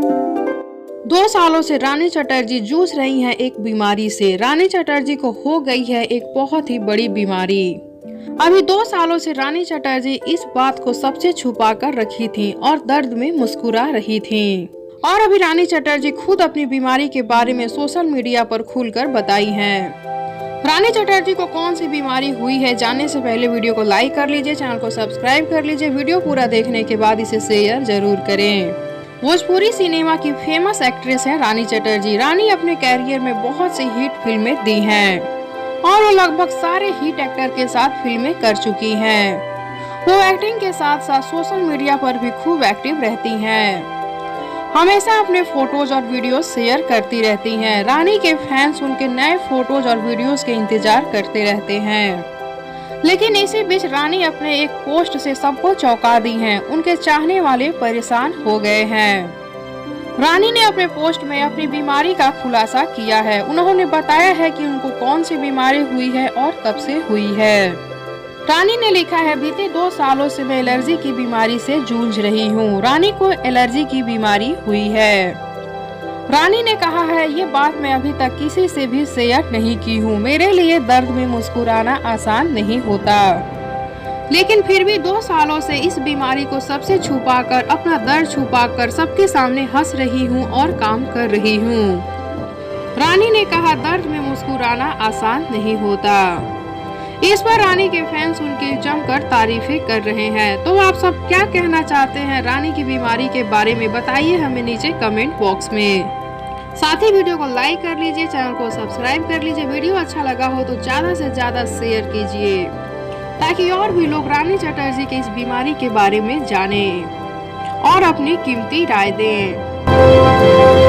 2 सालों से रानी चटर्जी जूझ रही हैं एक बीमारी से। रानी चटर्जी को हो गई है एक बहुत ही बड़ी बीमारी। अभी 2 सालों से रानी चटर्जी इस बात को सबसे छुपा कर रखी थी और दर्द में मुस्कुरा रही थी। और अभी रानी चटर्जी खुद अपनी बीमारी के बारे में सोशल मीडिया पर खुलकर बताई है। रानी चटर्जी को कौन सी बीमारी हुई है, जानने से पहले वीडियो को लाइक कर लीजिए, चैनल को सब्सक्राइब कर लीजिए। वीडियो पूरा देखने के बाद इसे शेयर जरूर करें। भोजपुरी सिनेमा की फेमस एक्ट्रेस है रानी चटर्जी। रानी अपने कैरियर में बहुत सी हिट फिल्में दी हैं और वो लगभग सारे हिट एक्टर के साथ फिल्में कर चुकी हैं। वो एक्टिंग के साथ साथ सोशल मीडिया पर भी खूब एक्टिव रहती हैं। हमेशा अपने फोटोज और वीडियोस शेयर करती रहती हैं। रानी के फैंस उनके नए फोटोज और वीडियोस के इंतजार करते रहते हैं। लेकिन इसी बीच रानी अपने एक पोस्ट से सबको चौंका दी हैं। उनके चाहने वाले परेशान हो गए हैं। रानी ने अपने पोस्ट में अपनी बीमारी का खुलासा किया है। उन्होंने बताया है कि उनको कौन सी बीमारी हुई है और कब से हुई है। रानी ने लिखा है, बीते 2 सालों से मैं एलर्जी की बीमारी से जूझ रही हूँ। रानी को एलर्जी की बीमारी हुई है। रानी ने कहा है, ये बात मैं अभी तक किसी से भी शेयर नहीं की हूँ। मेरे लिए दर्द में मुस्कुराना आसान नहीं होता, लेकिन फिर भी 2 सालों से इस बीमारी को सबसे छुपाकर, अपना दर्द छुपाकर सबके सामने हंस रही हूँ और काम कर रही हूँ। रानी ने कहा, दर्द में मुस्कुराना आसान नहीं होता। इस पर रानी के फैंस उनकी जमकर तारीफें कर रहे हैं। तो आप सब क्या कहना चाहते हैं रानी की बीमारी के बारे में, बताइए हमें नीचे कमेंट बॉक्स में। साथ ही वीडियो को लाइक कर लीजिए, चैनल को सब्सक्राइब कर लीजिए। वीडियो अच्छा लगा हो तो ज्यादा से ज्यादा शेयर कीजिए ताकि और भी लोग रानी चटर्जी के इस बीमारी के बारे में जाने और अपनी कीमती राय दें।